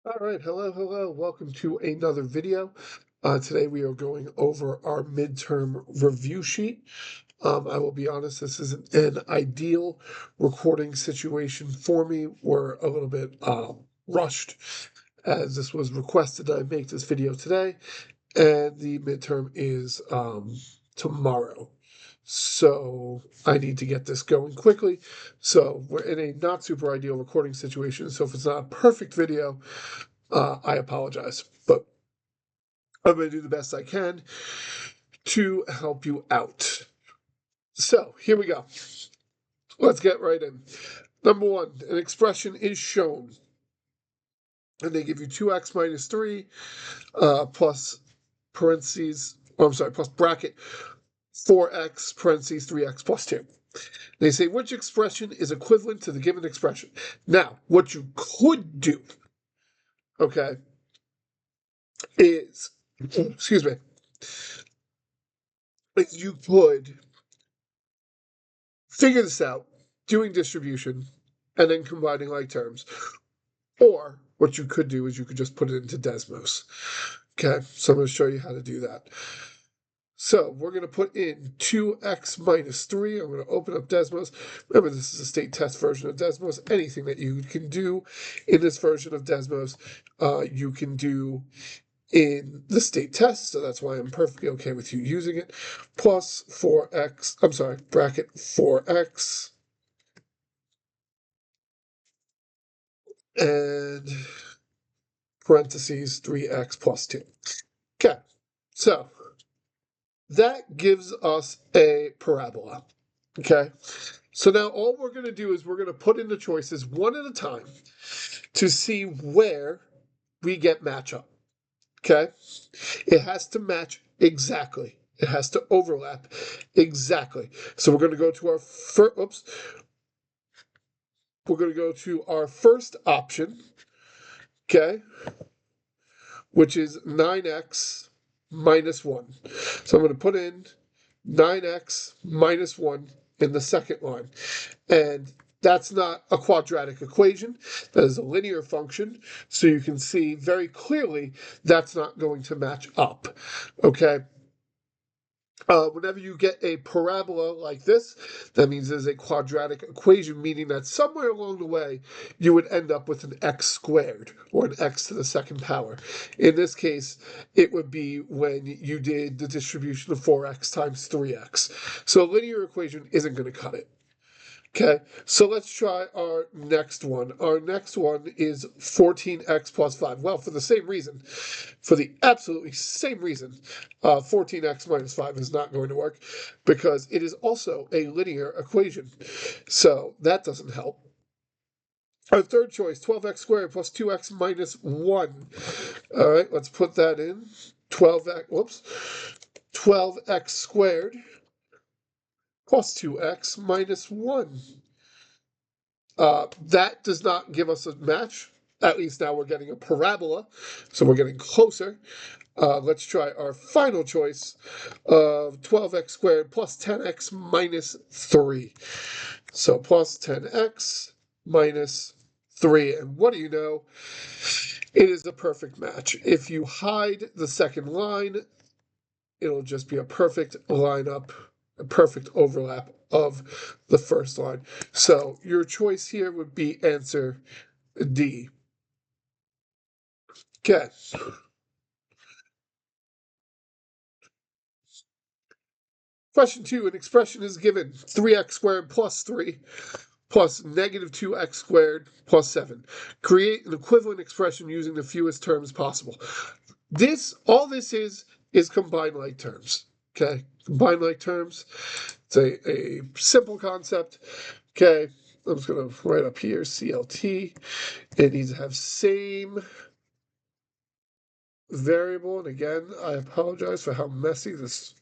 All right, hello. Welcome to another video. Today we are going over our midterm review sheet. I will be honest, this isn't an ideal recording situation for me. We're a little bit rushed as this was requested that I make this video today, and the midterm is tomorrow. So I need to get this going quickly. So we're in a not super ideal recording situation. So if it's not a perfect video, I apologize, but I'm going to do the best I can to help you out. So here we go. Let's get right in. Number one, an expression is shown, and they give you 2x minus 3 plus parentheses, plus bracket 4x parentheses 3x plus 2. They say which expression is equivalent to the given expression. Now, what you could do, okay, is, excuse me, is you could figure this out doing distribution and then combining like terms. Or what you could do is you could just put it into Desmos. Okay, so I'm going to show you how to do that. So we're going to put in 2x minus 3. I'm going to open up Desmos. Remember, this is a state test version of Desmos. Anything that you can do in this version of Desmos, you can do in the state test, so that's why I'm perfectly okay with you using it. Plus 4x, bracket 4x, and parentheses 3x plus 2. Okay, so that gives us a parabola. Okay, so now all we're going to do is we're going to put in the choices one at a time to see where we get matchup. Okay, it has to match exactly. It has to overlap exactly. So we're going to go to our we're going to go to our first option. Okay, which is 9x minus 1. So I'm going to put in 9x minus 1 in the second line. And that's not a quadratic equation. That is a linear function. So you can see very clearly that's not going to match up. Okay? Whenever you get a parabola like this, that means there's a quadratic equation, meaning that somewhere along the way you would end up with an x squared or an x to the second power. In this case, it would be when you did the distribution of 4x times 3x. So a linear equation isn't going to cut it. Okay, so let's try our next one. Our next one is 14x plus 5. Well, for the same reason, for the absolutely same reason, 14x minus 5 is not going to work because it is also a linear equation. So that doesn't help. Our third choice, 12x squared plus 2x minus 1. All right, let's put that in. 12x squared plus 2x minus 1. That does not give us a match. At least now we're getting a parabola, so we're getting closer. Let's try our final choice of 12x squared plus 10x minus 3. So plus 10x minus 3. And what do you know? It is a perfect match. If you hide the second line, it'll just be a perfect lineup, a perfect overlap of the first line. So your choice here would be answer D. Okay. Question 2, an expression is given 3x squared plus 3 plus negative 2x squared plus 7. Create an equivalent expression using the fewest terms possible. All this is combined like terms. Okay, combined like terms. It's a simple concept. Okay, I'm just going to write up here CLT. It needs to have same variable. And again, I apologize for how messy this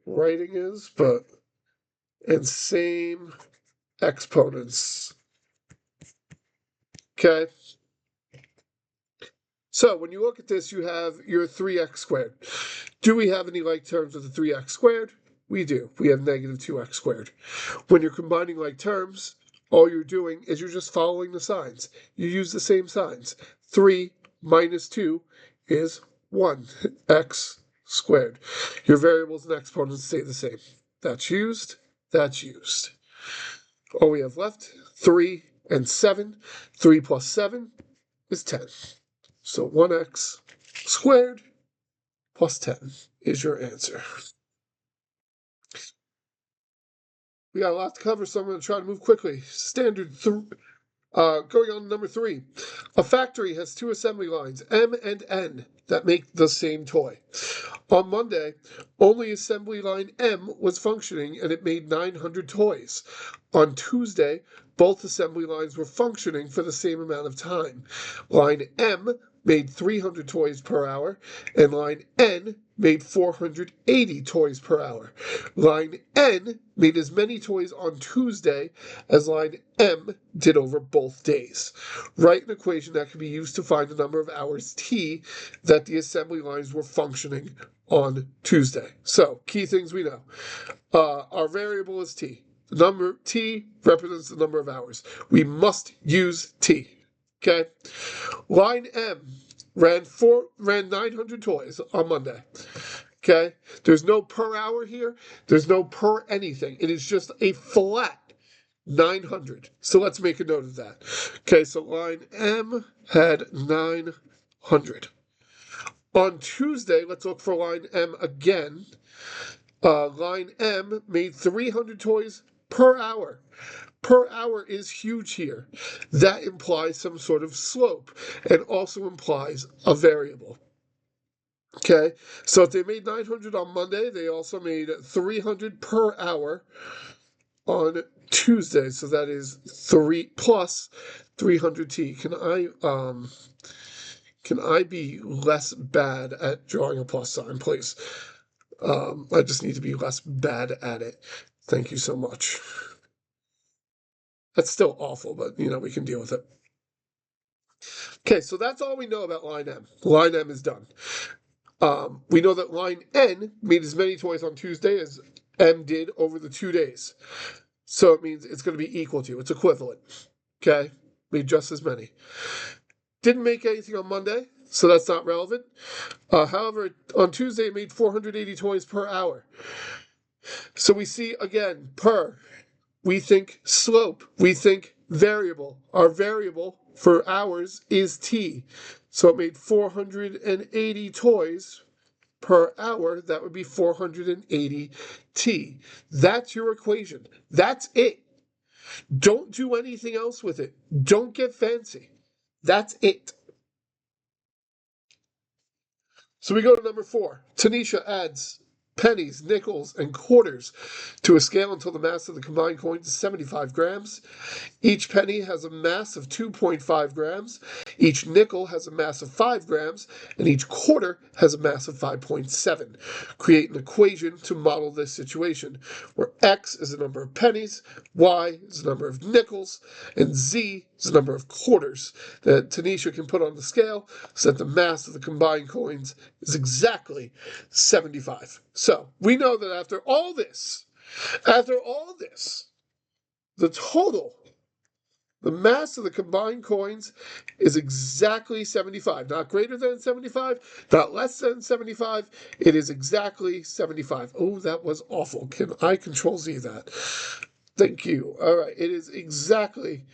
writing is, and same exponents. Okay. So when you look at this, you have your 3x squared. Do we have any like terms with the 3x squared? We do. We have negative 2x squared. When you're combining like terms, all you're doing is you're just following the signs. You use the same signs. 3 minus 2 is 1, x squared. Your variables and exponents stay the same. That's used, that's used. All we have left, 3 and 7. 3 plus 7 is 10. So 1x squared plus 10 is your answer. We got a lot to cover, so I'm going to try to move quickly. Going on to number 3. A factory has 2 assembly lines, M and N, that make the same toy. On Monday, only assembly line M was functioning and it made 900 toys. On Tuesday, both assembly lines were functioning for the same amount of time. Line M made 300 toys per hour, and line N made 480 toys per hour. Line N made as many toys on Tuesday as line M did over both days. Write an equation that can be used to find the number of hours T that the assembly lines were functioning on Tuesday. So, key things we know. Our variable is T. The number T represents the number of hours. We must use T. Okay? Line M ran 900 toys on Monday. Okay? There's no per hour here. There's no per anything. It is just a flat 900. So let's make a note of that. Okay, so line M had 900. On Tuesday, let's look for line M again. Line M made 300 toys per hour. Per hour is huge here. That implies some sort of slope and also implies a variable. Okay, so if they made 900 on Monday, they also made 300 per hour on Tuesday. So that is 3 plus 300t. Can I be less bad at drawing a plus sign, please? I just need to be less bad at it. Thank you so much. That's still awful, but, we can deal with it. Okay, so that's all we know about line M. Line M is done. We know that line N made as many toys on Tuesday as M did over the 2 days. So it means it's going to be equal to, it's equivalent. Okay, made just as many. Didn't make anything on Monday, so that's not relevant. However, on Tuesday, it made 480 toys per hour. So we see, again, per. We think slope. We think variable. Our variable for hours is T. So it made 480 toys per hour. That would be 480 T. That's your equation. That's it. Don't do anything else with it. Don't get fancy. That's it. So we go to number 4. Tanisha adds pennies, nickels, and quarters to a scale until the mass of the combined coins is 75 grams. Each penny has a mass of 2.5 grams. Each nickel has a mass of 5 grams. And each quarter has a mass of 5.7. Create an equation to model this situation, where X is the number of pennies, Y is the number of nickels, and Z is the number of quarters that Tanisha can put on the scale so that the mass of the combined coins is exactly 75. So we know that after all this, the total, the mass of the combined coins is exactly 75. Not greater than 75, not less than 75. It is exactly 75. Oh, that was awful. Can I Control Z that? Thank you. All right, it is exactly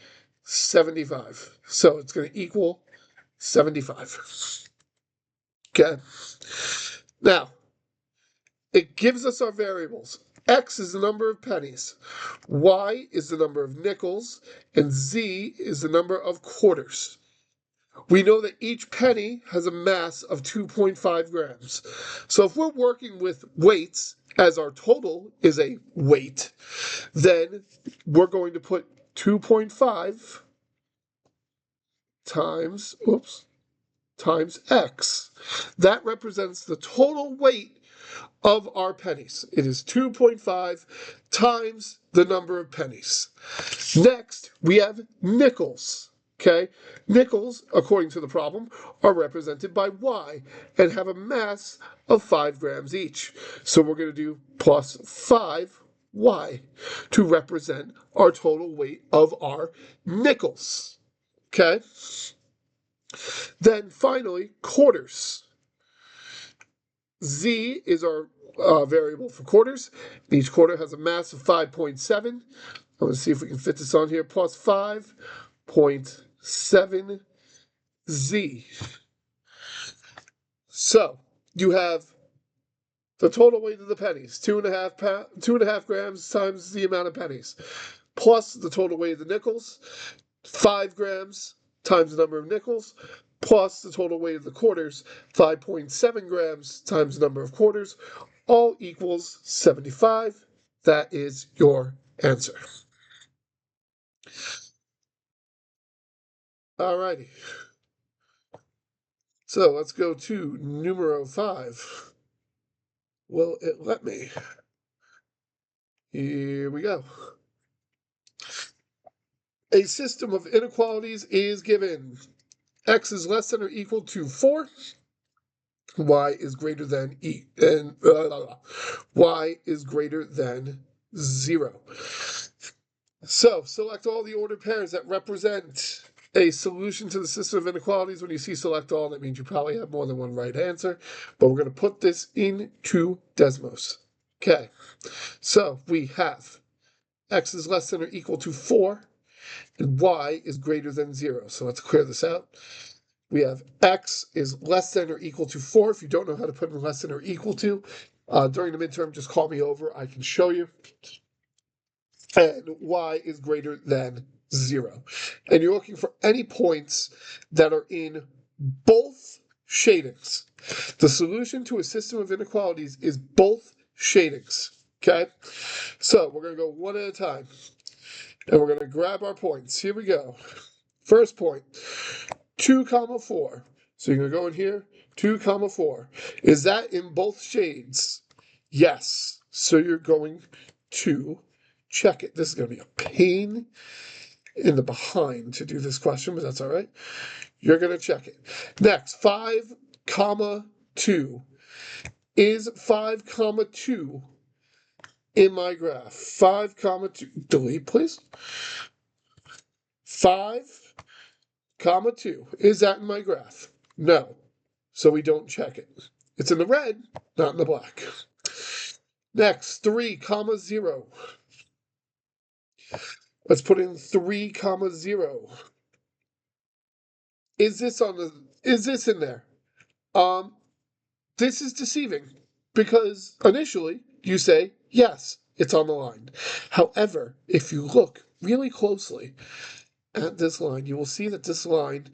75. So it's going to equal 75. Okay. Now, it gives us our variables. X is the number of pennies, Y is the number of nickels, and Z is the number of quarters. We know that each penny has a mass of 2.5 grams. So if we're working with weights, as our total is a weight, then we're going to put 2.5 times X. That represents the total weight of our pennies. It is 2.5 times the number of pennies. Next, we have nickels. Okay, nickels, according to the problem, are represented by Y and have a mass of 5 grams each. So we're going to do plus 5 y to represent our total weight of our nickels. Okay? Then finally, quarters. Z is our variable for quarters. Each quarter has a mass of 5.7. I'm going to see if we can fit this on here. Plus 5.7 Z. So you have the total weight of the pennies, 2.5 grams times the amount of pennies, plus the total weight of the nickels, 5 grams times the number of nickels, plus the total weight of the quarters, 5.7 grams times the number of quarters, all equals 75. That is your answer. Alrighty. So let's go to numero 5. Will it let me? Here we go. A system of inequalities is given. X is less than or equal to 4. Y is greater than y is greater than 0. So select all the ordered pairs that represent a solution to the system of inequalities. When you see select all, that means you probably have more than one right answer. But we're going to put this into Desmos. Okay, so we have x is less than or equal to 4, and y is greater than 0. So let's clear this out. We have x is less than or equal to 4. If you don't know how to put in less than or equal to, during the midterm, just call me over. I can show you. And y is greater than 0. And you're looking for any points that are in both shadings. The solution to a system of inequalities is both shadings. Okay? So we're going to go one at a time. And we're going to grab our points. Here we go. First point, 2, 4. So you're going to go in here, 2, 4. Is that in both shades? Yes. So you're going to check it. This is going to be a pain in the behind to do this question, but that's all right. You're going to check it. Next, 5, 2. Is 5, 2 in my graph? 5, 2. Delete, please. 5, 2. Is that in my graph? No. So we don't check it. It's in the red, not in the black. Next, 3, 0. Let's put in 3, 0. Is this in there? This is deceiving because initially you say, yes, it's on the line. However, if you look really closely at this line, you will see that this line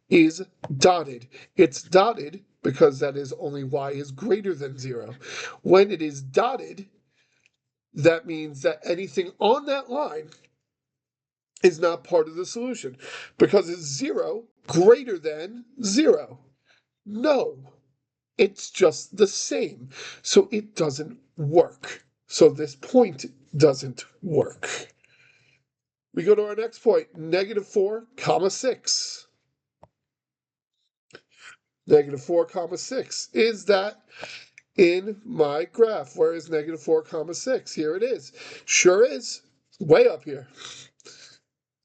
is dotted. It's dotted because that is only y is greater than 0. When it is dotted, that means that anything on that line is not part of the solution because it's 0 greater than 0. No, it's just the same. So it doesn't work. So this point doesn't work. We go to our next point, -4, 6. -4, 6. Is that in my graph? Where is -4, 6? Here it is. Sure is. Way up here.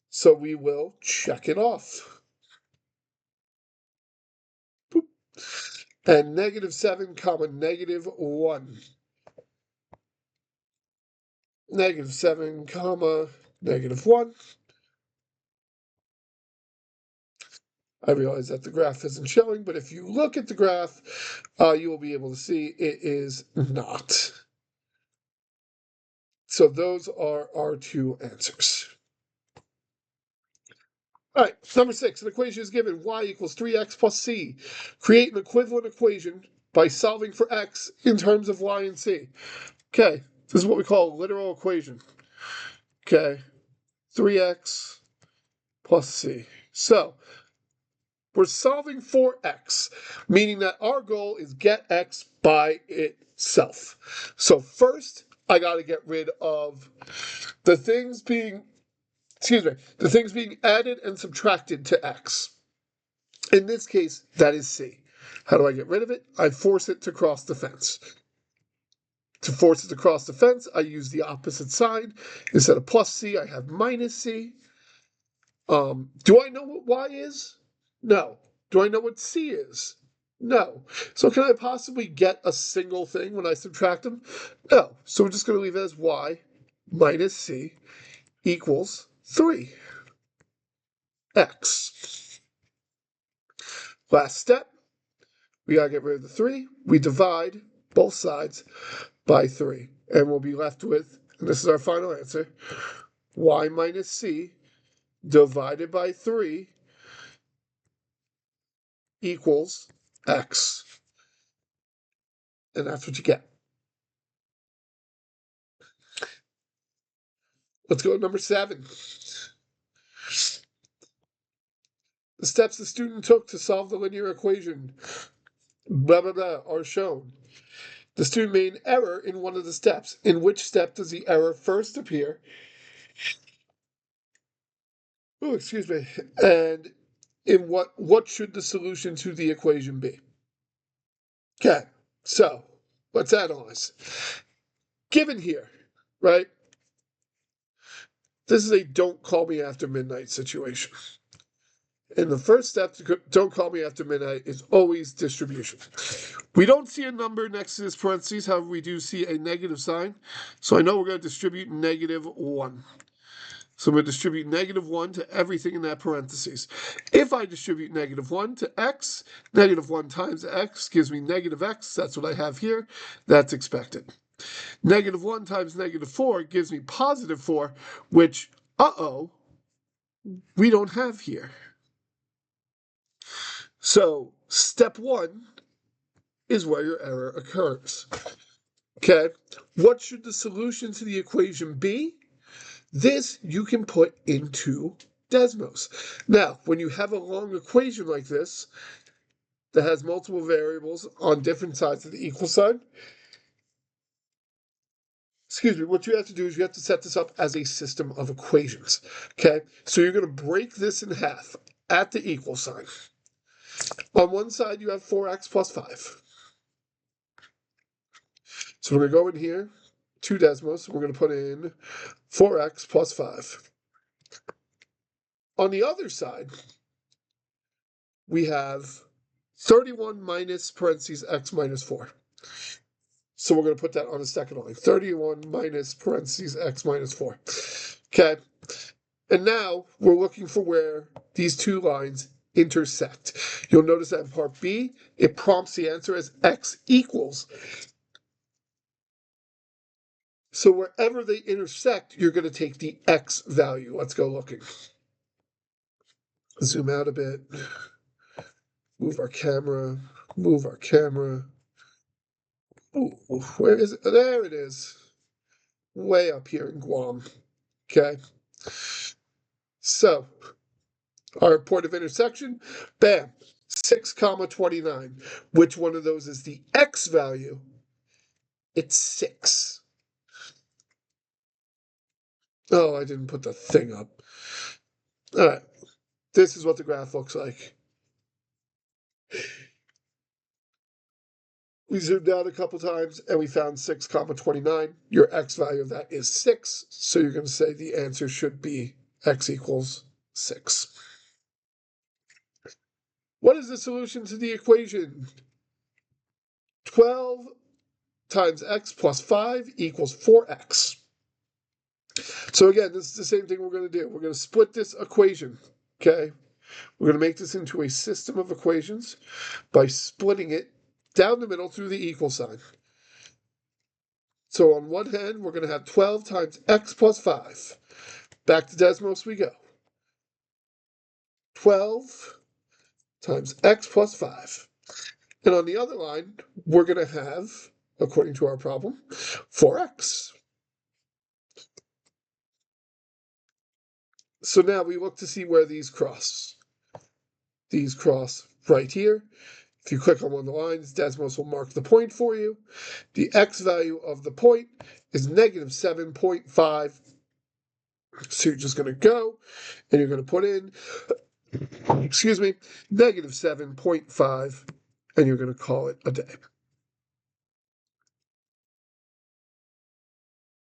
So we will check it off. Boop. And -7, -1. -7, -1. I realize that the graph isn't showing, but if you look at the graph, you will be able to see it is not. So those are our two answers. All right, number 6, an equation is given, y equals 3x plus c. Create an equivalent equation by solving for x in terms of y and c. Okay, this is what we call a literal equation. Okay, 3x plus c. So, we're solving for x, meaning that our goal is get x by itself. So first, I got to get rid of the things being added and subtracted to x. In this case, that is c. How do I get rid of it? I force it to cross the fence. To force it across the fence, I use the opposite sign. Instead of plus c, I have minus c. Do I know what y is? No. Do I know what c is? No. So can I possibly get a single thing when I subtract them? No. So we're just going to leave it as y minus c equals 3x. Last step, we got to get rid of the 3. We divide both sides by 3. And we'll be left with, and this is our final answer, y minus c divided by 3 equals x. And that's what you get. Let's go to number 7. The steps the student took to solve the linear equation, blah, blah, blah, are shown. The student made an error in one of the steps. In which step does the error first appear? Oh, excuse me. And in what should the solution to the equation be? Okay, so let's analyze. Given here, right? This is a don't call me after midnight situation. And the first step to don't call me after midnight is always distribution. We don't see a number next to this parentheses, however, we do see a negative sign. So I know we're going to distribute -1. So I'm going to distribute -1 to everything in that parentheses. If I distribute -1 to x, -1 times x gives me -x. That's what I have here. That's expected. -1 times -4 gives me +4, which, we don't have here. So step 1 is where your error occurs. Okay, what should the solution to the equation be? This you can put into Desmos. Now, when you have a long equation like this that has multiple variables on different sides of the equal sign, what you have to do is you have to set this up as a system of equations. Okay, so you're going to break this in half at the equal sign. On one side, you have 4x plus 5. So we're going to go in here to Desmos. We're going to put in 4x plus 5. On the other side, we have 31 minus parentheses x minus 4. So we're going to put that on the second line. 31 minus parentheses x minus 4. Okay. And now we're looking for where these two lines intersect. You'll notice that in part B, it prompts the answer as x equals. So wherever they intersect, you're going to take the x value. Let's go looking. Zoom out a bit. Move our camera. Ooh, where is it? There it is. Way up here in Guam. Okay. So, our point of intersection, bam, 6, 29. Which one of those is the x value? It's 6. Oh, I didn't put the thing up. All right. This is what the graph looks like. We zoomed out a couple times and we found 6, 29. Your x value of that is 6. So you're going to say the answer should be x equals 6. What is the solution to the equation? 12 times x plus 5 equals 4x. So again, this is the same thing we're going to do. We're going to split this equation, okay? We're going to make this into a system of equations by splitting it down the middle through the equal sign. So on one hand, we're going to have 12 times x plus 5. Back to Desmos we go. 12 times x plus 5. And on the other line, we're going to have, according to our problem, 4x. So now we look to see where these cross. These cross right here. If you click on one of the lines, Desmos will mark the point for you. The x value of the point is negative 7.5. So you're just going to go and you're going to put in, negative 7.5, and you're going to call it a day.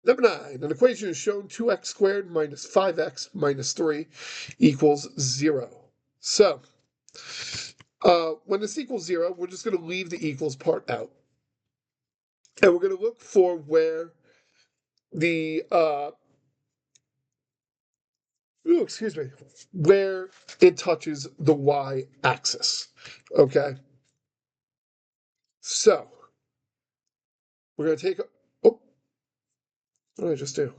Number 9, an equation is shown 2x squared minus 5x minus 3 equals 0. So, when this equals 0, we're just going to leave the equals part out. And we're going to look for where the, where it touches the y-axis. Okay? So, we're going to take, what did I just do?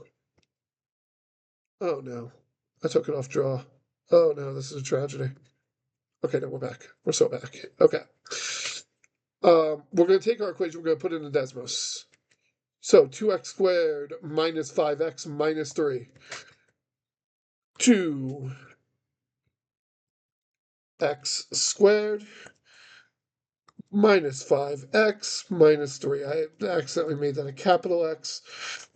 Oh no, I took it off draw. Oh no, this is a tragedy. Okay, no, we're back. We're so back. Okay. We're going to take our equation, we're going to put it in Desmos. So 2x squared minus 5x minus 3. 2x squared minus 5x minus 3. I accidentally made that a capital X.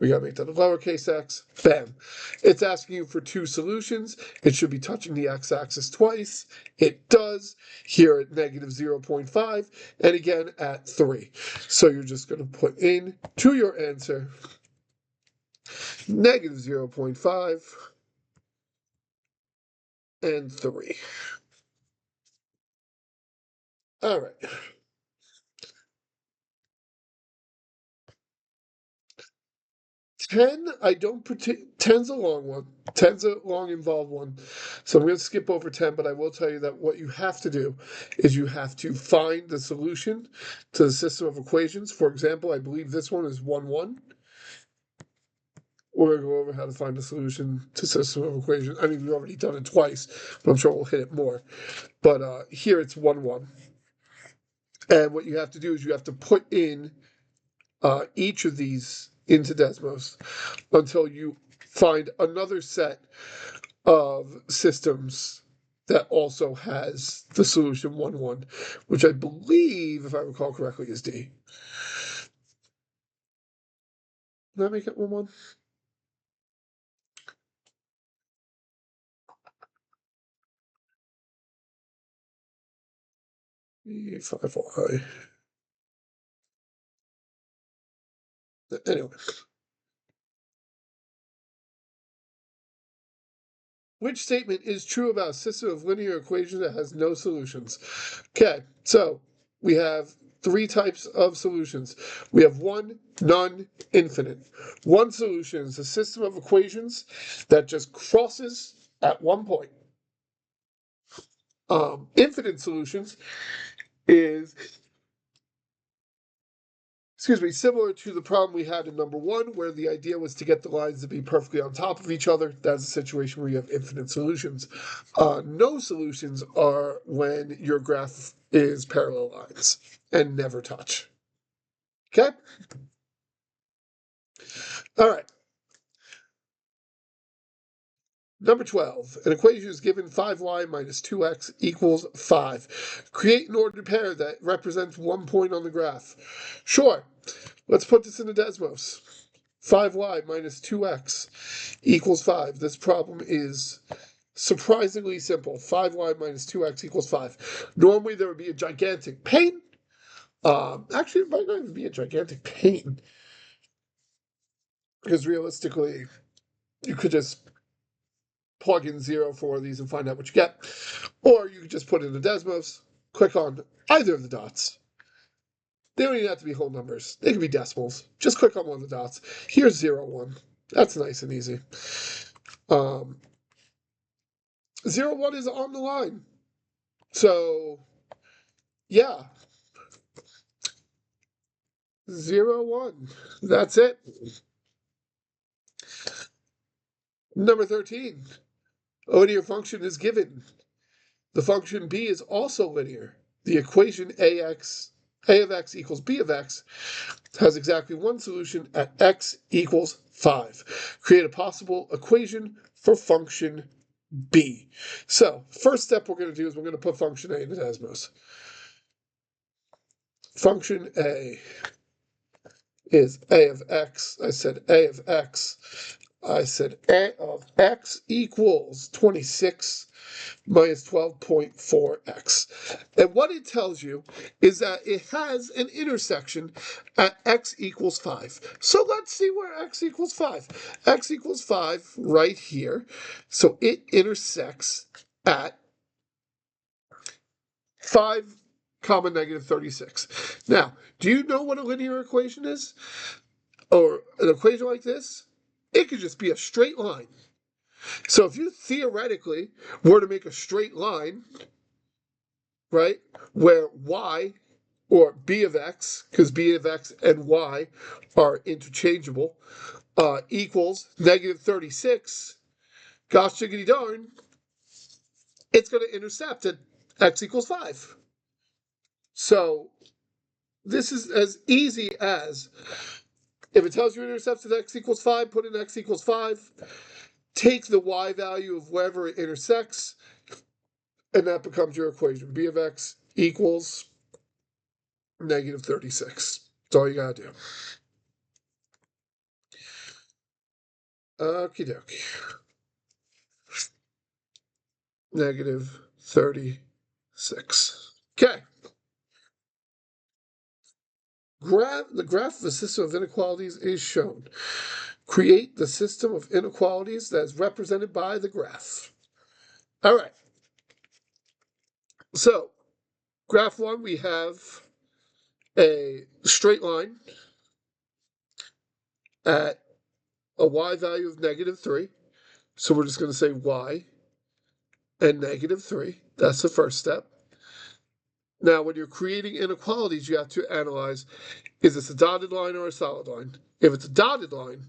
We got to make that a lowercase x. Bam. It's asking you for two solutions. It should be touching the x-axis twice. It does. Here at negative 0.5 and again at 3. So you're just going to put in to your answer negative 0.5 and 3. All right. 10, I don't put 10's a long one. 10's a long involved one. So I'm going to skip over 10, but I will tell you that what you have to do is you have to find the solution to the system of equations. For example, I believe this one is 1, 1. We're going to go over how to find the solution to system of equations. I mean, we've already done it twice, but I'm sure we'll hit it more. But here it's 1, 1. And what you have to do is you have to put in each of these into Desmos until you find another set of systems that also has the solution 1, 1, which I believe, if I recall correctly, is D. Did I make it 1, 1? E5Y. Anyway. Which statement is true about a system of linear equations that has no solutions? Okay, so we have three types of solutions. We have one, none, infinite. One solution is a system of equations that just crosses at one point. Infinite solutions is, similar to the problem we had in number 1, where the idea was to get the lines to be perfectly on top of each other. That's a situation where you have infinite solutions. No solutions are when your graph is parallel lines and never touch. Okay? All right. Number 12, an equation is given 5y minus 2x equals 5. Create an ordered pair that represents 1 point on the graph. Sure. Let's put this into Desmos. 5y minus 2x equals 5. This problem is surprisingly simple. 5y minus 2x equals 5. Normally there would be a gigantic pain. Actually, it might not even be a gigantic pain. Because realistically, you could just plug in 0 for one of these and find out what you get. Or you could just put in the Desmos, click on either of the dots. They don't even have to be whole numbers. They can be decimals. Just click on one of the dots. Here's 0, 1. That's nice and easy. 0, 1 is on the line. So, yeah. 0, 1. That's it. Number 13. A linear function is given. The function b is also linear. The equation a of x equals b of x has exactly one solution at x equals 5. Create a possible equation for function b. So, first step we're going to do is we're going to put function a in the Desmos. Function a is a of x. I said a of x I said a of x equals 26 minus 12.4x. And what it tells you is that it has an intersection at x equals 5. So let's see where x equals 5. X equals 5 right here. So it intersects at 5 comma negative 36. Now, do you know what a linear equation is? Or an equation like this? It could just be a straight line. So if you theoretically were to make a straight line, right, where y or b of x, because b of x and y are interchangeable, equals negative 36, gosh jiggity darn, it's going to intercept at x equals 5. So this is as easy as, if it tells you it intercepts at x equals 5, put in x equals 5, take the y value of wherever it intersects, and that becomes your equation. B of x equals negative 36. That's all you got to do. Okie dokie. Negative 36. Okay. The graph of a system of inequalities is shown. Create the system of inequalities that is represented by the graph. All right. So, graph 1, we have a straight line at a y value of negative 3. So we're just going to say y and negative 3. That's the first step. Now, when you're creating inequalities, you have to analyze, is this a dotted line or a solid line? If it's a dotted line,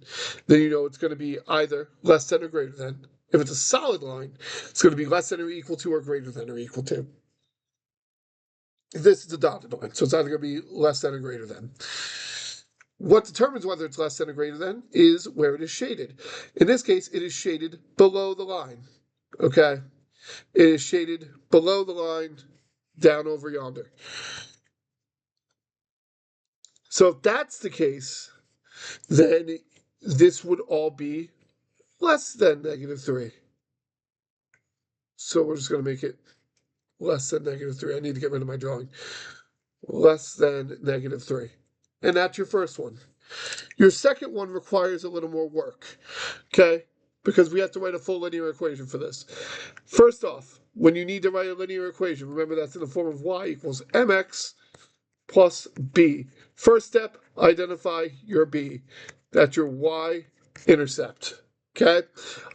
then you know it's going to be either less than or greater than. If it's a solid line, it's going to be less than or equal to or greater than or equal to. This is a dotted line, so it's either going to be less than or greater than. What determines whether it's less than or greater than is where it is shaded. In this case, it is shaded below the line. Okay? It is shaded below the line, down over yonder. So if that's the case, then this would all be less than negative 3. So we're just going to make it less than negative 3. I need to get rid of my drawing. Less than negative 3. And that's your first one. Your second one requires a little more work, okay? Because we have to write a full linear equation for this. First off, when you need to write a linear equation, remember that's in the form of y equals mx plus b. First step, identify your b. That's your y-intercept, okay?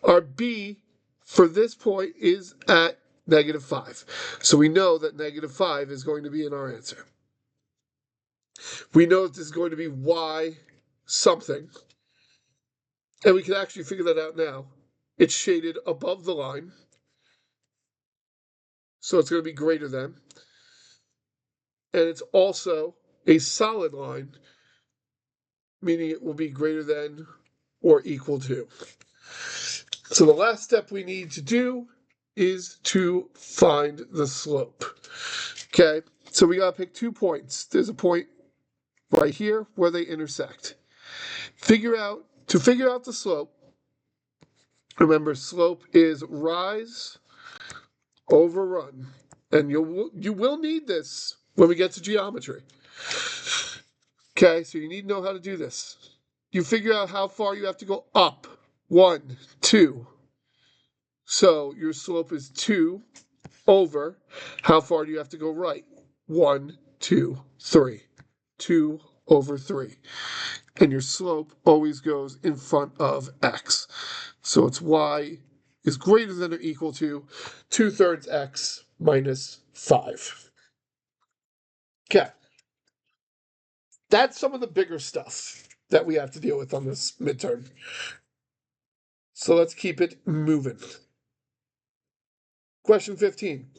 Our b for this point is at negative 5. So we know that negative 5 is going to be in our answer. We know that this is going to be y something. And we can actually figure that out now. It's shaded above the line. So it's going to be greater than. And it's also a solid line, meaning it will be greater than or equal to. So the last step we need to do is to find the slope. Okay, so we got to pick 2 points. There's a point right here where they intersect. To figure out the slope, remember slope is rise over run. And you will need this when we get to geometry. Okay, so you need to know how to do this. You figure out how far you have to go up. 1, 2. So your slope is 2 over. How far do you have to go right? 1, 2, 3. 2 over 3. And your slope always goes in front of x. So it's y is greater than or equal to 2/3 x minus 5. Okay. That's some of the bigger stuff that we have to deal with on this midterm. So let's keep it moving. Question 15.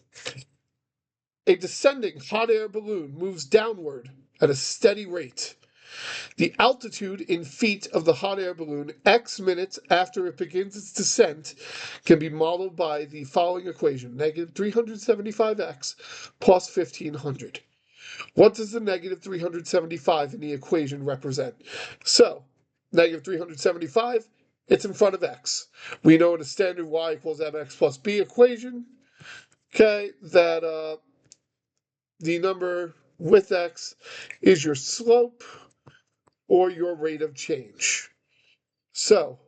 A descending hot air balloon moves downward at a steady rate. The altitude in feet of the hot air balloon x minutes after it begins its descent can be modeled by the following equation, negative 375x plus 1500. What does the negative 375 in the equation represent? So, negative 375 It's in front of x. We know in a standard y equals mx plus b equation, okay, that the number with x is your slope or your rate of change. So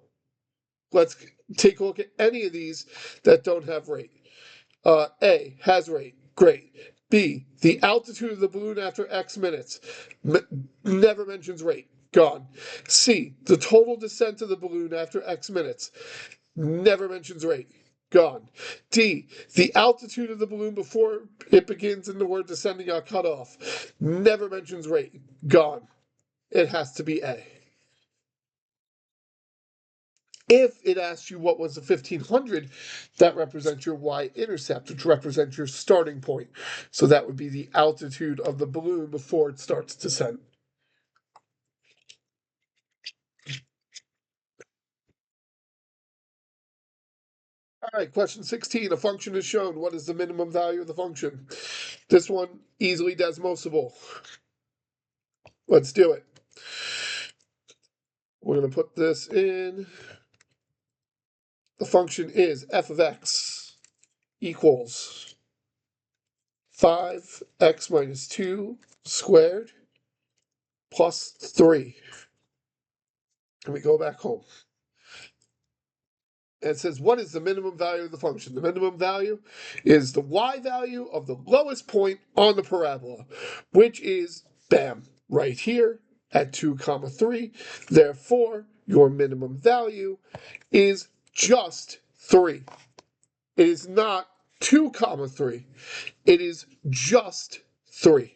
let's take a look at any of these that don't have rate. A has rate. Great. B, the altitude of the balloon after X minutes. Never mentions rate. Gone. C, the total descent of the balloon after X minutes. Never mentions rate. Gone. D, the altitude of the balloon before it begins and the word descending got cut off. Never mentions rate. Gone. It has to be A. If it asks you what was the 1500, that represents your y-intercept, which represents your starting point. So that would be the altitude of the balloon before it starts descent. All right, question 16. A function is shown. What is the minimum value of the function? This one, easily desmosable. Let's do it. We're going to put this in. The function is f of x equals 5x minus 2 squared plus 3. And we go back home. And it says, what is the minimum value of the function? The minimum value is the y value of the lowest point on the parabola, which is, bam, right here at 2, 3. Therefore, your minimum value is just 3. It is not 2, 3. It is just 3.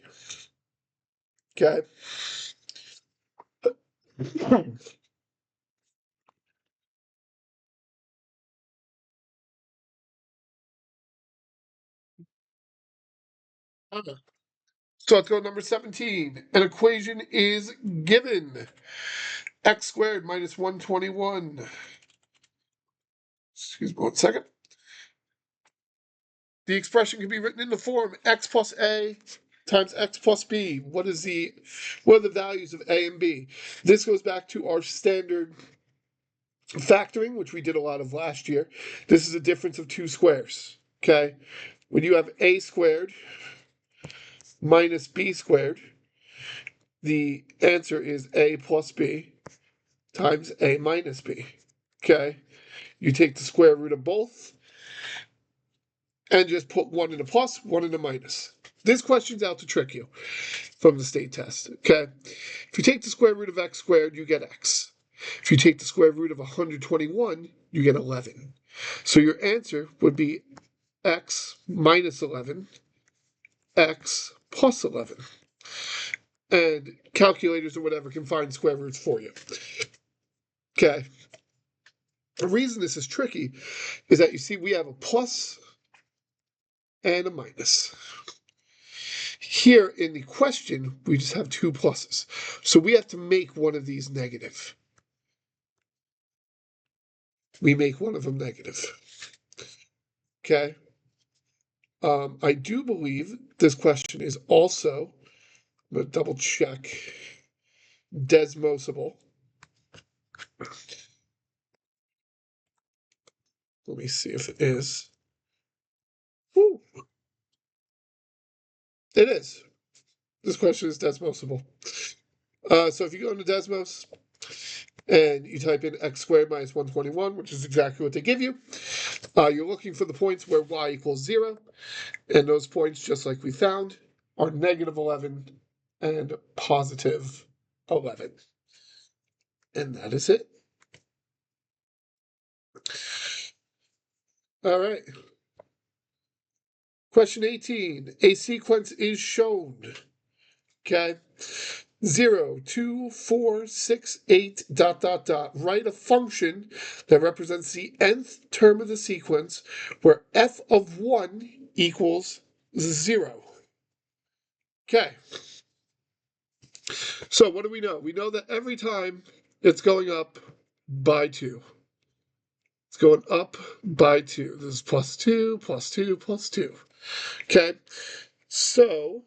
Okay? So let's go to number 17. An equation is given. X squared minus 121. Excuse me 1 second. The expression can be written in the form x plus a times x plus b. What are the values of a and b? This goes back to our standard factoring, which we did a lot of last year. This is a difference of two squares. Okay? When you have a squared minus b squared, the answer is a plus b times a minus b. Okay? You take the square root of both and just put one in a plus, one in a minus. This question's out to trick you from the state test, okay? If you take the square root of x squared, you get x. If you take the square root of 121, you get 11. So your answer would be x minus 11, x plus 11. And calculators or whatever can find square roots for you. Okay. The reason this is tricky is that you see we have a plus and a minus. Here in the question, we just have two pluses. So we have to make one of these negative. We make one of them negative. Okay? I do believe this question is also, I'm going to double check, desmosable. Let me see if it is. Woo. It is. This question is desmosable. So if you go into Desmos and you type in x squared minus 121, which is exactly what they give you, you're looking for the points where y equals 0, and those points, just like we found, are negative 11 and positive 11. And that is it. All right. Question 18. A sequence is shown. Okay. 0, 2, 4, 6, 8, ... Write a function that represents the nth term of the sequence where f of 1 equals 0. Okay. So what do we know? We know that every time it's going up by 2. It's going up by 2. This is plus 2, plus 2, plus 2. Okay. So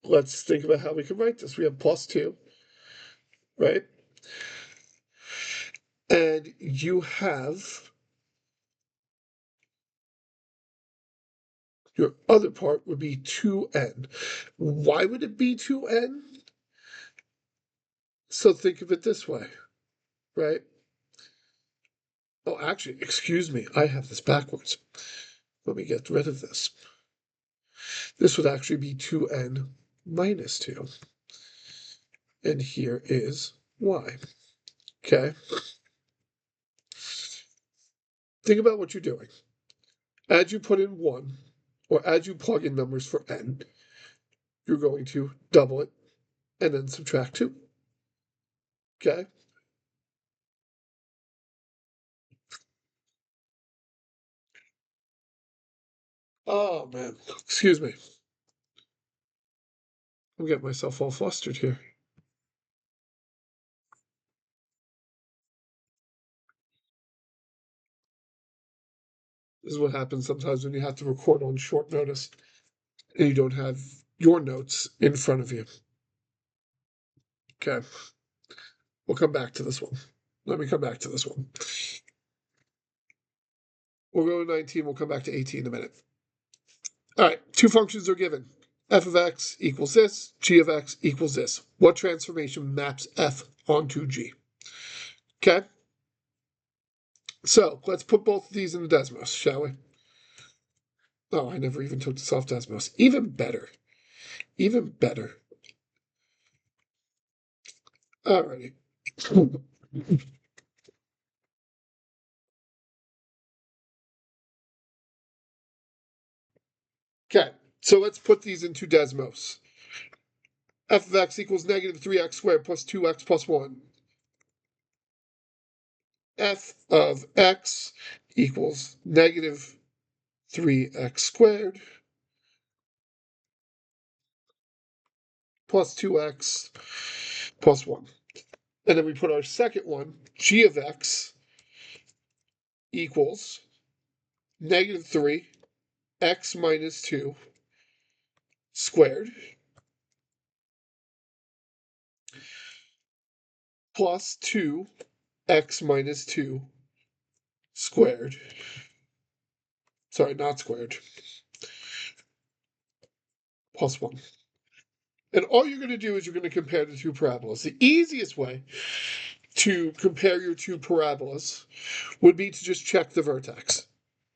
let's think about how we can write this. We have plus 2. right? And you have your other part would be 2n. Why would it be 2n? So think of it this way, right? Oh, actually, excuse me, I have this backwards. Let me get rid of this. This would actually be 2n minus 2. And here is y. Okay? Think about what you're doing. As you put in 1, or as you plug in numbers for n, you're going to double it and then subtract 2. Okay? Oh, man. Excuse me. I'm getting myself all flustered here. This is what happens sometimes when you have to record on short notice and you don't have your notes in front of you. Okay. We'll come back to this one. Let me come back to this one. We'll go to 19. We'll come back to 18 in a minute. All right. Two functions are given. F of x equals this. G of x equals this. What transformation maps f onto g? Okay. So let's put both of these in the Desmos, shall we? Oh, I never even took this off Desmos. Even better. Even better. Alrighty. Okay, so let's put these into Desmos. F of x equals negative 3x squared plus 2x plus 1. F of x equals negative 3x squared plus 2x plus 1. And then we put our second one, g of x equals negative 3 x minus 2 squared plus 2 x minus 2 squared. Sorry, not squared. Plus 1. And all you're going to do is you're going to compare the two parabolas. The easiest way to compare your two parabolas would be to just check the vertex.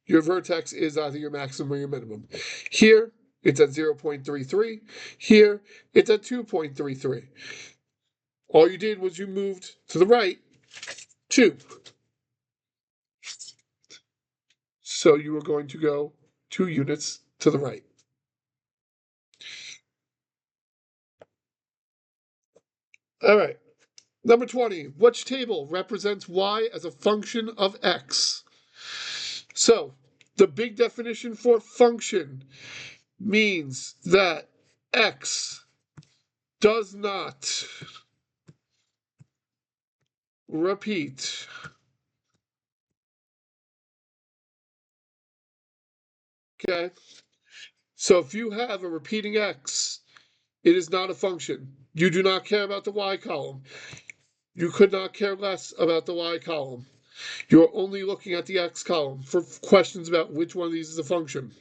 Your vertex is either your maximum or your minimum. Here, it's at 0.33. Here, it's at 2.33. All you did was you moved to the right 2. So you were going to go 2 units to the right. All right. Number 20. Which table represents y as a function of x? So, the big definition for function means that x does not repeat. Okay? So if you have a repeating x, it is not a function. You do not care about the y column. You could not care less about the y column. You're only looking at the x column for questions about which one of these is a function.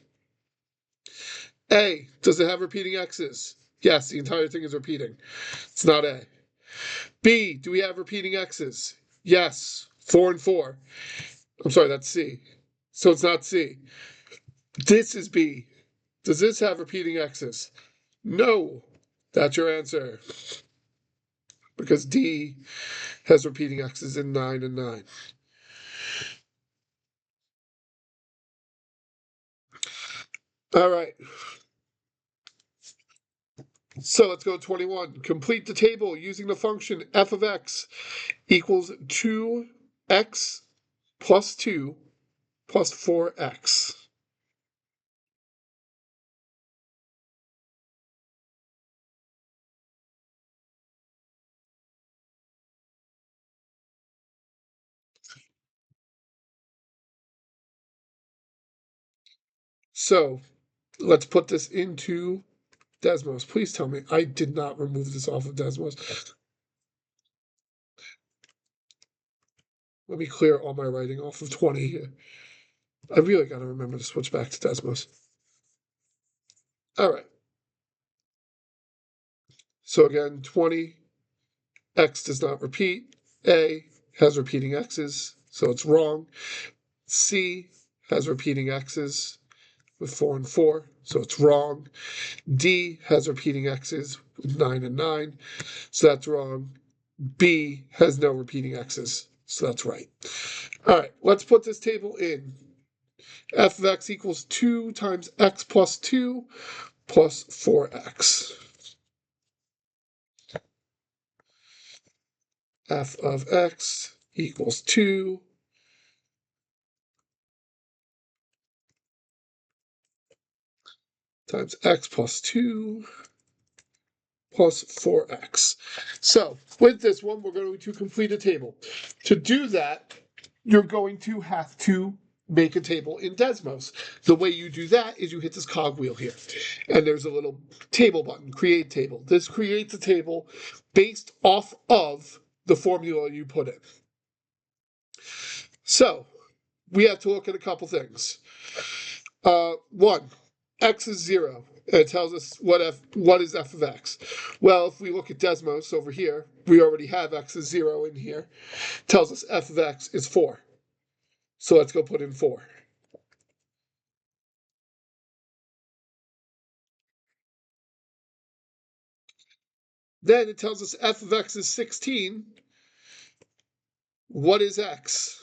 A, does it have repeating x's? Yes, the entire thing is repeating. It's not A. B, do we have repeating x's? Yes, 4 and 4. I'm sorry, that's C. So it's not C. This is B. Does this have repeating x's? No. That's your answer. Because D has repeating x's in 9 and 9. All right. So let's go 21. Complete the table using the function f of x equals 2x plus 2 plus 4x. So let's put this into Desmos. Please tell me I did not remove this off of Desmos. Let me clear all my writing off of 20 here. I really got to remember to switch back to Desmos. All right. So again, 20, x does not repeat. A has repeating x's, so it's wrong. C has repeating x's with 4 and 4, so it's wrong. D has repeating x's with 9 and 9, so that's wrong. B has no repeating x's, so that's right. All right, let's put this table in. F of x equals 2 times x plus 2 plus 4x. F of x equals 2 times x plus 2 plus 4x. So with this one, we're going to complete a table. To do that, you're going to have to make a table in Desmos. The way you do that is you hit this cogwheel here, and there's a little table button, create table. This creates a table based off of the formula you put in. So we have to look at a couple things. One, x is 0. It tells us what is f of x. Well, if we look at Desmos over here, we already have x is 0 in here. It tells us f of x is 4. So let's go put in 4. Then it tells us f of x is 16. What is x?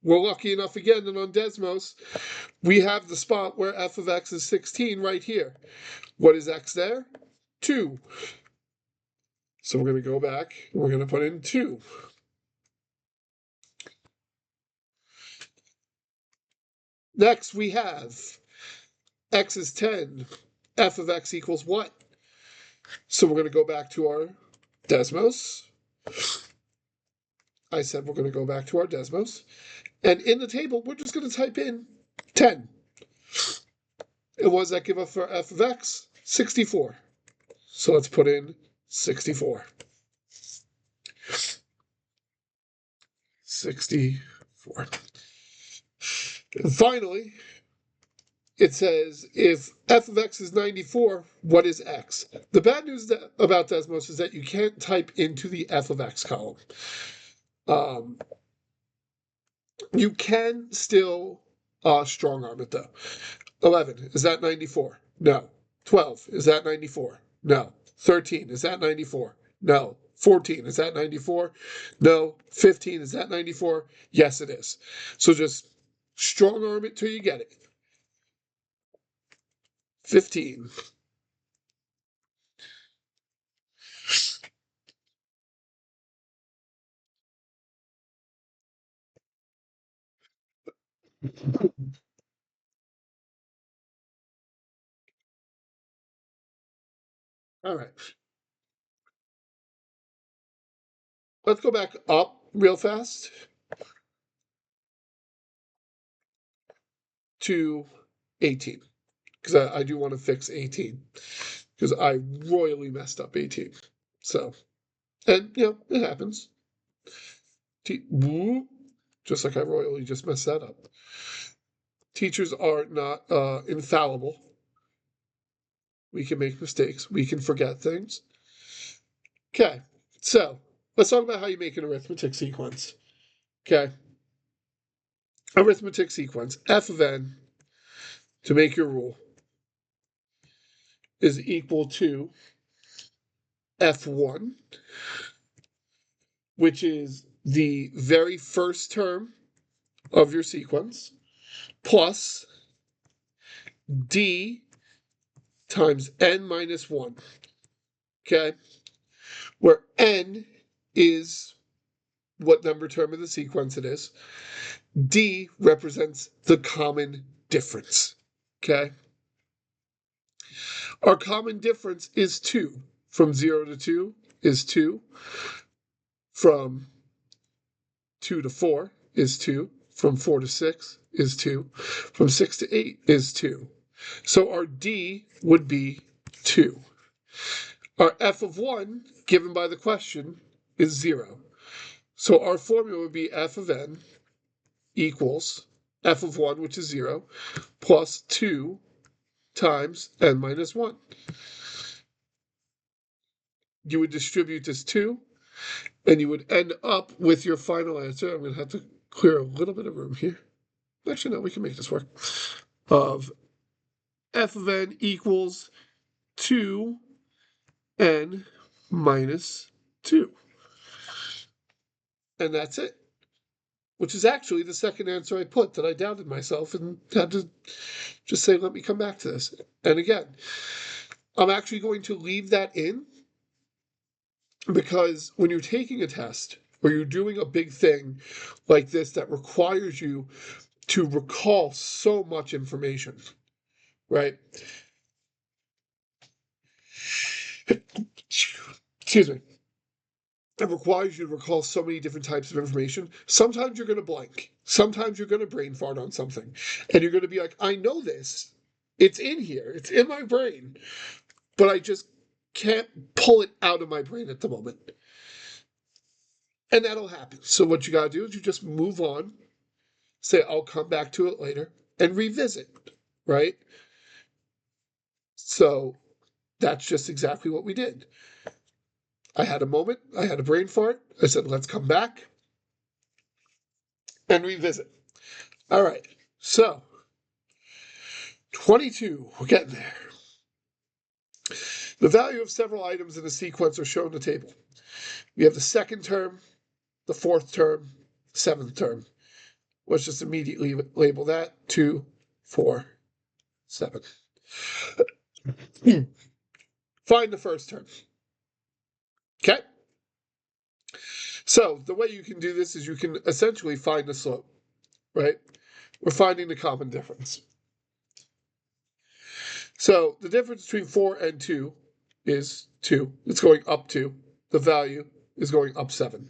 We're lucky enough again that on Desmos, we have the spot where f of x is 16 right here. What is x there? 2. So we're going to go back, and we're going to put in 2. Next, we have x is 10. F of x equals what? So we're going to go back to our Desmos. I said we're going to go back to our Desmos. And in the table, we're just going to type in 10. And what does that give us for f of x? 64. So let's put in 64. 64. And finally, it says if f of x is 94, what is x? The bad news about Desmos is that you can't type into the f of x column. You can still strong arm it though. 11, is that 94? No. 12, is that 94? No. 13, is that 94? No. 14, is that 94? No. 15, is that 94? Yes, it is. So just strong arm it till you get it. 15. All right. Let's go back up real fast to 18. Because I do want to fix 18. Because I royally messed up 18. So, and, it happens. Just like I royally just messed that up. Teachers are not infallible. We can make mistakes. We can forget things. Okay, so let's talk about how you make an arithmetic sequence. Okay, arithmetic sequence. F of n, to make your rule, is equal to F1, which is the very first term of your sequence, plus D times n minus 1. Okay, where n is what number term of the sequence it is. D represents the common difference. Okay? Our common difference is 2. From 0 to 2 is 2. From 2 to 4 is 2. From 4 to 6 is 2. From 6 to 8 is 2. So our D would be 2. Our f of 1, given by the question, is 0. So our formula would be f of n equals f of 1, which is 0, plus 2 times n minus 1. You would distribute this 2, and you would end up with your final answer. I'm going to have to clear a little bit of room here. Actually, no, we can make this work. Of f of n equals 2n minus 2. And that's it. Which is actually the second answer I put that I doubted myself and had to just say, let me come back to this. And again, I'm actually going to leave that in because when you're taking a test or you're doing a big thing like this that requires you to recall so much information, right? Excuse me. It requires you to recall so many different types of information. Sometimes you're going to blank. Sometimes you're going to brain fart on something. And you're going to be like, I know this. It's in here. It's in my brain. But I just can't pull it out of my brain at the moment. And that'll happen. So what you got to do is you just move on. Say, I'll come back to it later. And revisit. Right? So that's just exactly what we did. I had a moment. I had a brain fart. I said, let's come back and revisit. All right. So 22, we're getting there. The value of several items in a sequence are shown in the table. We have the second term, the fourth term, seventh term. Let's just immediately label that 2, 4, 7. Find the first term. Okay? So the way you can do this is you can essentially find the slope, right? We're finding the common difference. So the difference between 4 and 2 is 2. It's going up 2. The value is going up 7.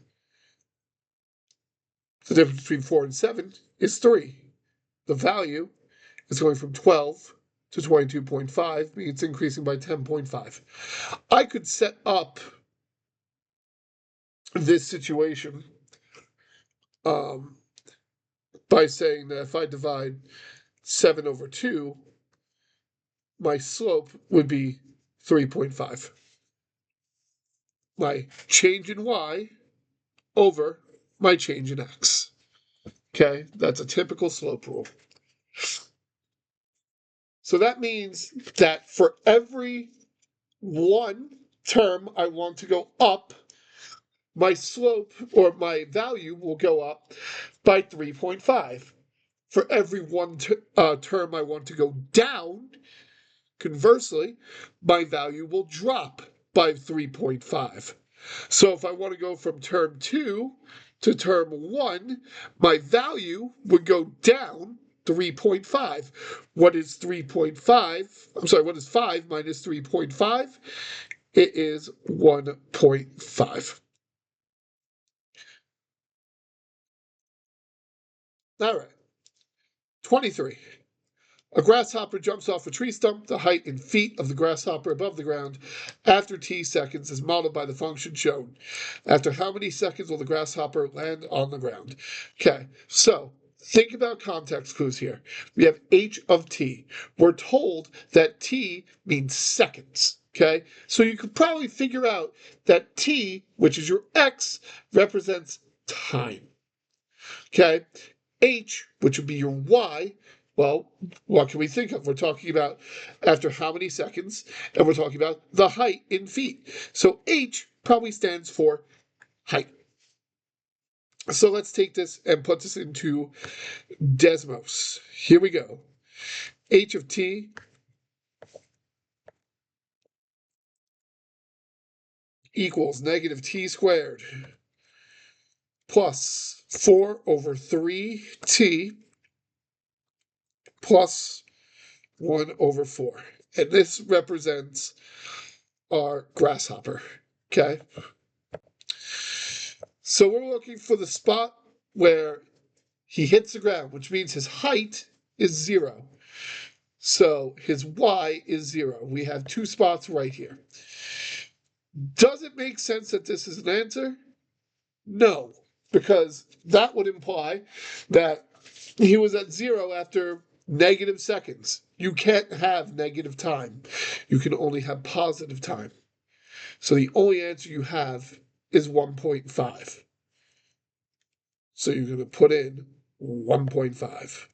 The difference between 4 and 7 is 3. The value is going from 12 to 22.5, meaning it's increasing by 10.5. I could set up this situation by saying that if I divide 7 over 2, my slope would be 3.5. My change in y over my change in x. Okay, that's a typical slope rule. So that means that for every one term I want to go up, my slope or my value will go up by 3.5. For every one term I want to go down, conversely, my value will drop by 3.5. So if I want to go from term 2 to term 1, my value would go down 3.5. What is 3.5? I'm sorry, what is 5 minus 3.5? It is 1.5. All right. 23. A grasshopper jumps off a tree stump. The height in feet of the grasshopper above the ground after t seconds is modeled by the function shown. After how many seconds will the grasshopper land on the ground? Okay, so think about context clues here. We have h of t. We're told that t means seconds. Okay, so you could probably figure out that t, which is your x, represents time. Okay, h, which would be your y, well, what can we think of? We're talking about after how many seconds, and we're talking about the height in feet. So h probably stands for height. So let's take this and put this into Desmos. Here we go. H of t equals negative t squared plus 4 over 3t plus 1 over 4. And this represents our grasshopper. Okay? So we're looking for the spot where he hits the ground, which means his height is 0. So his y is 0. We have 2 spots right here. Does it make sense that this is an answer? No. because that would imply that he was at 0 after negative seconds. You can't have negative time. You can only have positive time. So the only answer you have is 1.5. So you're going to put in 1.5.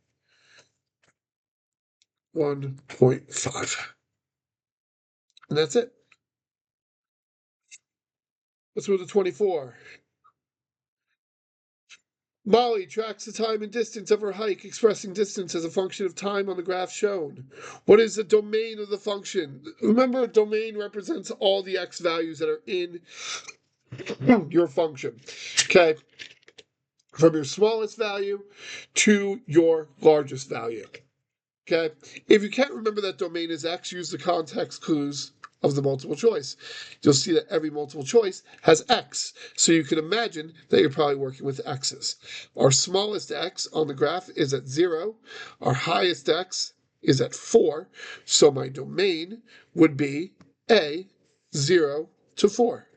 1.5. And that's it. Let's move to 24. Molly tracks the time and distance of her hike, expressing distance as a function of time on the graph shown. What is the domain of the function? Remember, a domain represents all the x values that are in your function. Okay? From your smallest value to your largest value. Okay? If you can't remember that domain is x, use the context clues of the multiple choice. You'll see that every multiple choice has x. So you can imagine that you're probably working with x's. Our smallest x on the graph is at 0. Our highest x is at 4. So my domain would be a 0 to 4.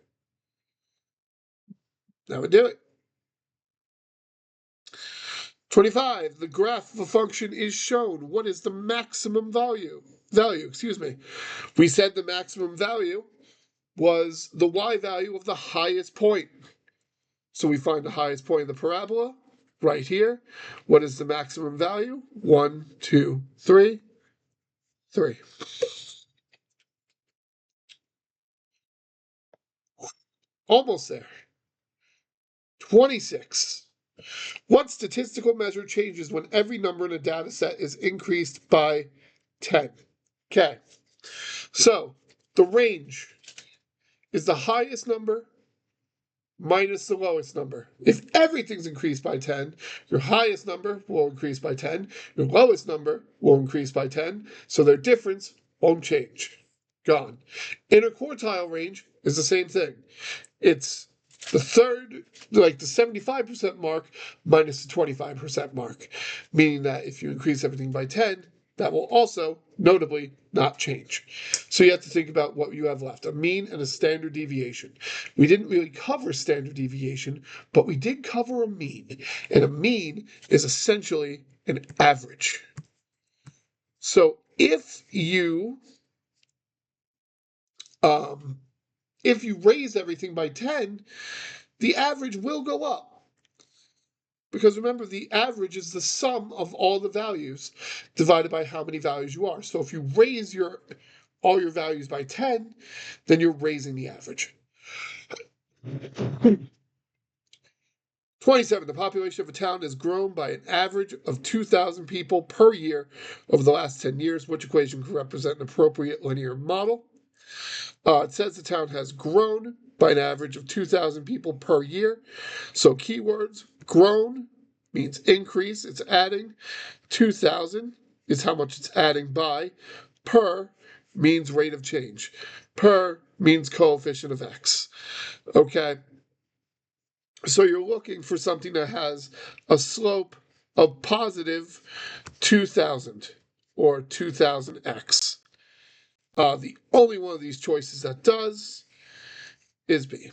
That would do it. 25. The graph of a function is shown. What is the maximum value? We said the maximum value was the y value of the highest point. So we find the highest point of the parabola right here. What is the maximum value? 1, 2, 3, 3. Almost there. 26. What statistical measure changes when every number in a data set is increased by 10? Okay. So the range is the highest number minus the lowest number. If everything's increased by 10, your highest number will increase by 10, your lowest number will increase by 10, so their difference won't change. Gone. Interquartile range is the same thing. It's the third, like the 75% mark minus the 25% mark, meaning that if you increase everything by 10, that will also, notably, not change. So you have to think about what you have left, a mean and a standard deviation. We didn't really cover standard deviation, but we did cover a mean. And a mean is essentially an average. So if you raise everything by 10, the average will go up. Because remember, the average is the sum of all the values divided by how many values you are. So if you raise all your values by 10, then you're raising the average. 27. The population of a town has grown by an average of 2,000 people per year over the last 10 years. Which equation could represent an appropriate linear model? It says the town has grown by an average of 2,000 people per year. So keywords, grown means increase, it's adding. 2,000 is how much it's adding by. Per means rate of change. Per means coefficient of x. Okay? So you're looking for something that has a slope of positive 2,000 or 2,000x. The only one of these choices that does is B.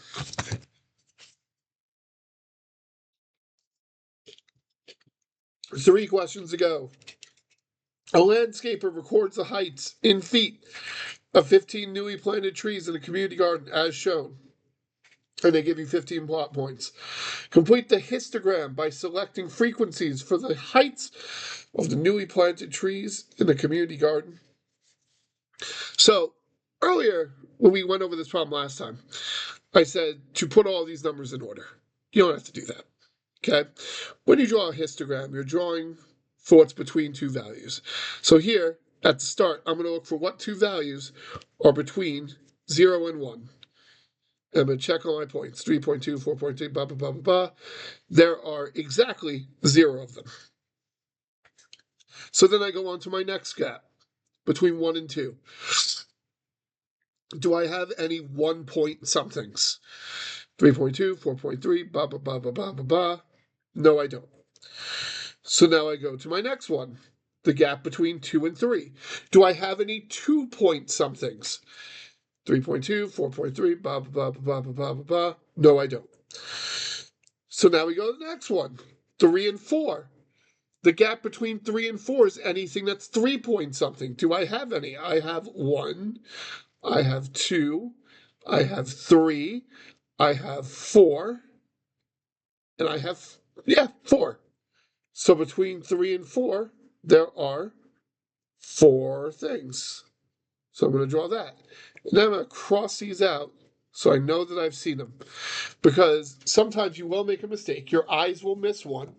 Three questions to go. A landscaper records the heights in feet of 15 newly planted trees in a community garden as shown. And they give you 15 plot points. Complete the histogram by selecting frequencies for the heights of the newly planted trees in the community garden. So, earlier, when we went over this problem last time, I said to put all these numbers in order. You don't have to do that. Okay? When you draw a histogram, you're drawing for what's between two values. So here, at the start, I'm going to look for what two values are between 0 and 1. I'm going to check all my points. 3.2, 4.2, blah, blah, blah, blah, blah. There are exactly 0 of them. So then I go on to my next gap, between 1 and 2. Do I have any 1 point somethings? 3.2, 4.3, blah, blah, blah, blah, blah, blah, blah. No, I don't. So now I go to my next one, the gap between 2 and 3. Do I have any 2 point somethings? 3.2, 4.3, blah, blah, blah, blah, blah, blah, blah, blah. No, I don't. So now we go to the next one, 3 and 4. The gap between 3 and 4 is anything that's 3 point something. Do I have any? I have 1, I have 2, I have 3, I have 4, and I have, 4. So between 3 and 4, there are 4 things. So I'm going to draw that. And then I'm going to cross these out so I know that I've seen them. Because sometimes you will make a mistake. Your eyes will miss one.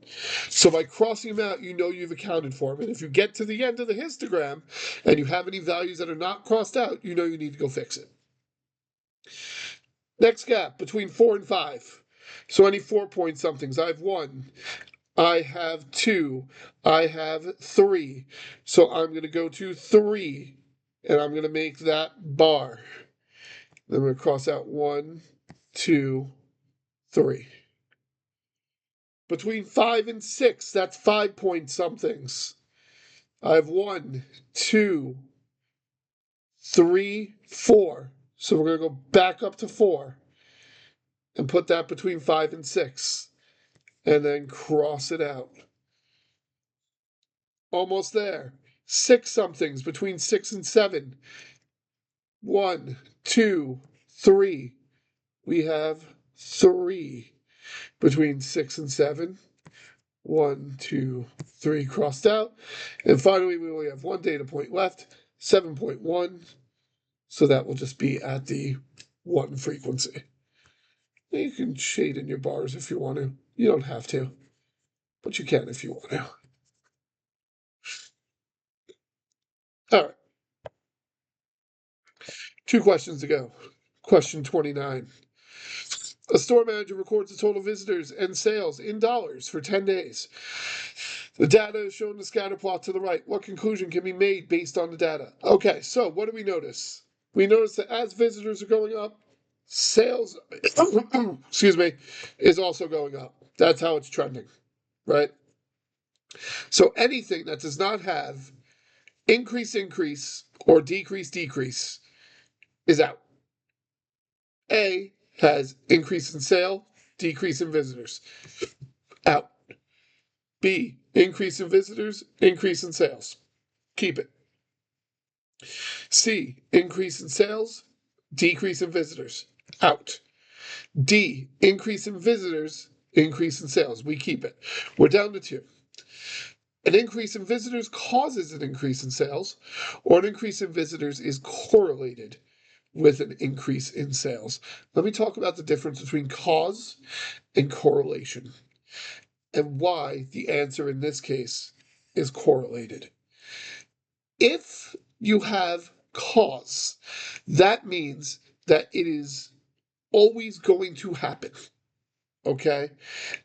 So by crossing them out, you know you've accounted for them. And if you get to the end of the histogram and you have any values that are not crossed out, you know you need to go fix it. Next gap, between 4 and 5. So any 4 point somethings. I have 1. I have 2. I have 3. So I'm going to go to 3. And I'm going to make that bar. Then I'm going to cross out 1, 2, 3. Between 5 and 6, that's 5 point somethings. I have 1, 2, 3, 4. So we're going to go back up to 4 and put that between 5 and 6. And then cross it out. Almost there. 6 somethings between 6 and 7. 1, 2, 3. We have 3 between 6 and 7. 1, 2, 3 crossed out. And finally, we only have one data point left, 7.1. So that will just be at the 1 frequency. You can shade in your bars if you want to. You don't have to, but you can if you want to. All right. 2 questions to go. Question 29. A store manager records the total visitors and sales in dollars for 10 days. The data is shown in the scatter plot to the right. What conclusion can be made based on the data? Okay, so what do we notice? We notice that as visitors are going up, sales, excuse me, is also going up. That's how it's trending, right? So anything that does not have increase, or decrease is out. A has increase in sale, decrease in visitors. Out. B, increase in visitors, increase in sales. Keep it. C, increase in sales, decrease in visitors. Out. D, increase in visitors, increase in sales. We keep it. We're down to 2. An increase in visitors causes an increase in sales, or an increase in visitors is correlated with an increase in sales. Let me talk about the difference between cause and correlation, and why the answer in this case is correlated. If you have cause, that means that it is always going to happen. Okay?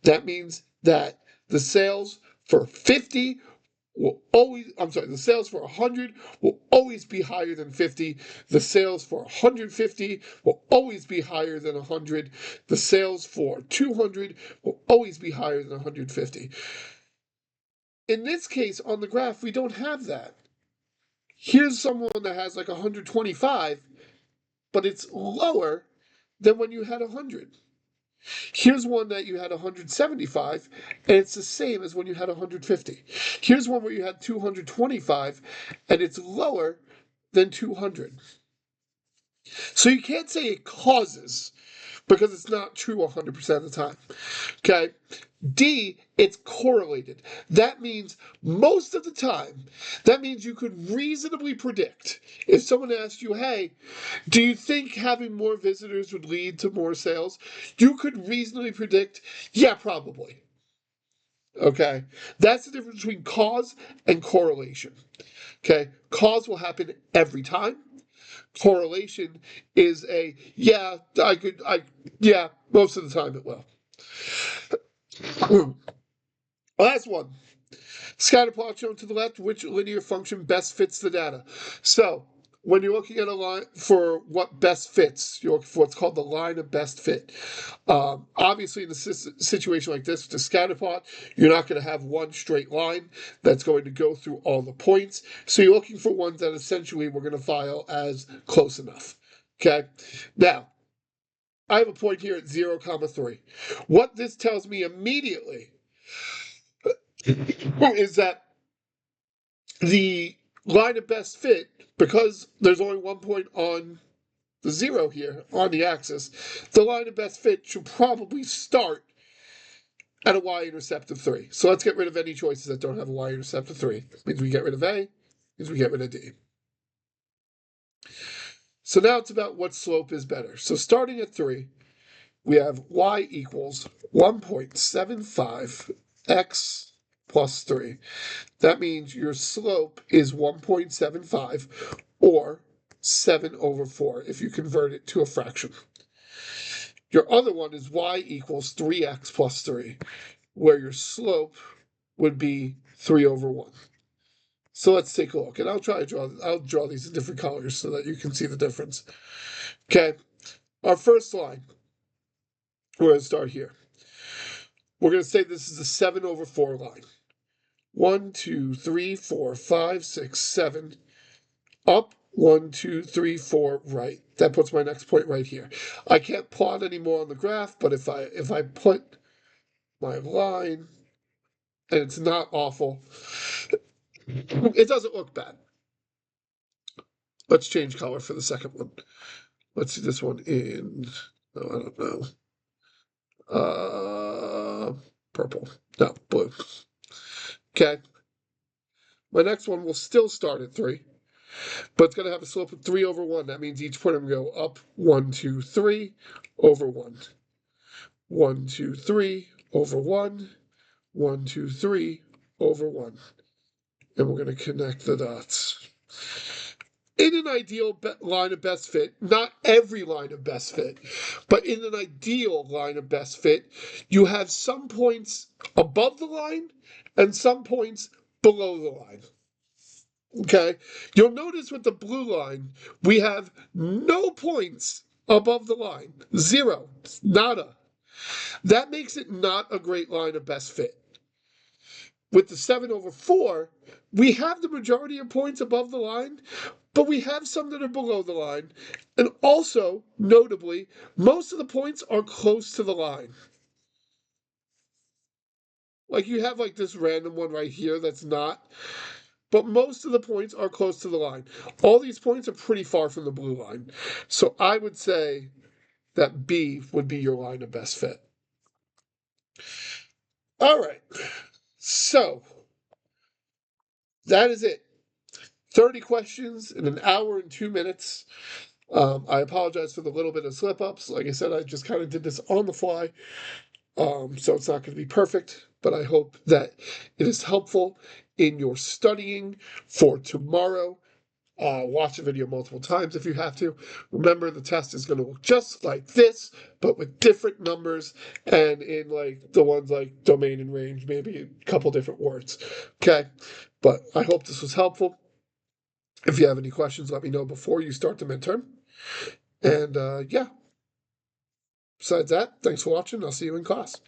That means that the sales for 50 the sales for 100 will always be higher than 50. The sales for 150 will always be higher than 100. The sales for 200 will always be higher than 150. In this case, on the graph, we don't have that. Here's someone that has like 125, but it's lower than when you had 100. Here's one that you had 175, and it's the same as when you had 150. Here's one where you had 225, and it's lower than 200. So you can't say it causes, because it's not true 100% of the time. Okay? D, it's correlated. That means most of the time, that means you could reasonably predict. If someone asked you, hey, do you think having more visitors would lead to more sales? You could reasonably predict, yeah, probably. Okay? That's the difference between cause and correlation. Okay? Cause will happen every time. Correlation is most of the time it will. Last one. Scatter plot shown to the left, which linear function best fits the data? So, when you're looking at a line for what best fits, you're looking for what's called the line of best fit. Obviously, in a situation like this, with the scatter plot, you're not going to have one straight line that's going to go through all the points. So you're looking for ones that essentially we're going to file as close enough. Okay? Now, I have a point here at 0, 3. What this tells me immediately is that the line of best fit, because there's only 1 point on the 0 here on the axis, the line of best fit should probably start at a y-intercept of 3. So let's get rid of any choices that don't have a y-intercept of 3. That means we get rid of A, means we get rid of D. So now it's about what slope is better. So starting at 3, we have y equals 1.75 x plus 3. That means your slope is 1.75 or 7 over 4 if you convert it to a fraction. Your other one is y equals 3x plus 3, where your slope would be 3 over 1. So let's take a look, and I'll draw these in different colors so that you can see the difference. Okay, our first line, we're going to start here. We're going to say this is a 7 over 4 line. 1, 2, 3, 4, 5, 6, 7. Up, 1, 2, 3, 4, right. That puts my next point right here. I can't plot anymore on the graph, but if I put my line, and it's not awful, it doesn't look bad. Let's change color for the second one. Let's see this one in, I don't know, purple. No, blue. Okay. My next one will still start at 3, but it's going to have a slope of 3 over 1. That means each point I'm going to go up 1, 2, 3 over 1. 1, 2, 3 over 1. 1, 2, 3 over 1. And we're going to connect the dots. In an ideal line of best fit, not every line of best fit, but in an ideal line of best fit, you have some points above the line and some points below the line. Okay? You'll notice with the blue line, we have no points above the line. 0. Nada. That makes it not a great line of best fit. With the 7 over 4, we have the majority of points above the line, but we have some that are below the line. And also, notably, most of the points are close to the line. Like you have like this random one right here that's not, but most of the points are close to the line. All these points are pretty far from the blue line. So I would say that B would be your line of best fit. All right. So that is it. 30 questions in an hour and 2 minutes. I apologize for the little bit of slip-ups. Like I said, I just kind of did this on the fly, so it's not going to be perfect, but I hope that it is helpful in your studying for tomorrow. Watch the video multiple times if you have to. Remember, the test is going to look just like this, but with different numbers and in like the ones like domain and range, maybe a couple different words. Okay, but I hope this was helpful. If you have any questions, let me know before you start the midterm. And yeah, besides that, thanks for watching. I'll see you in class.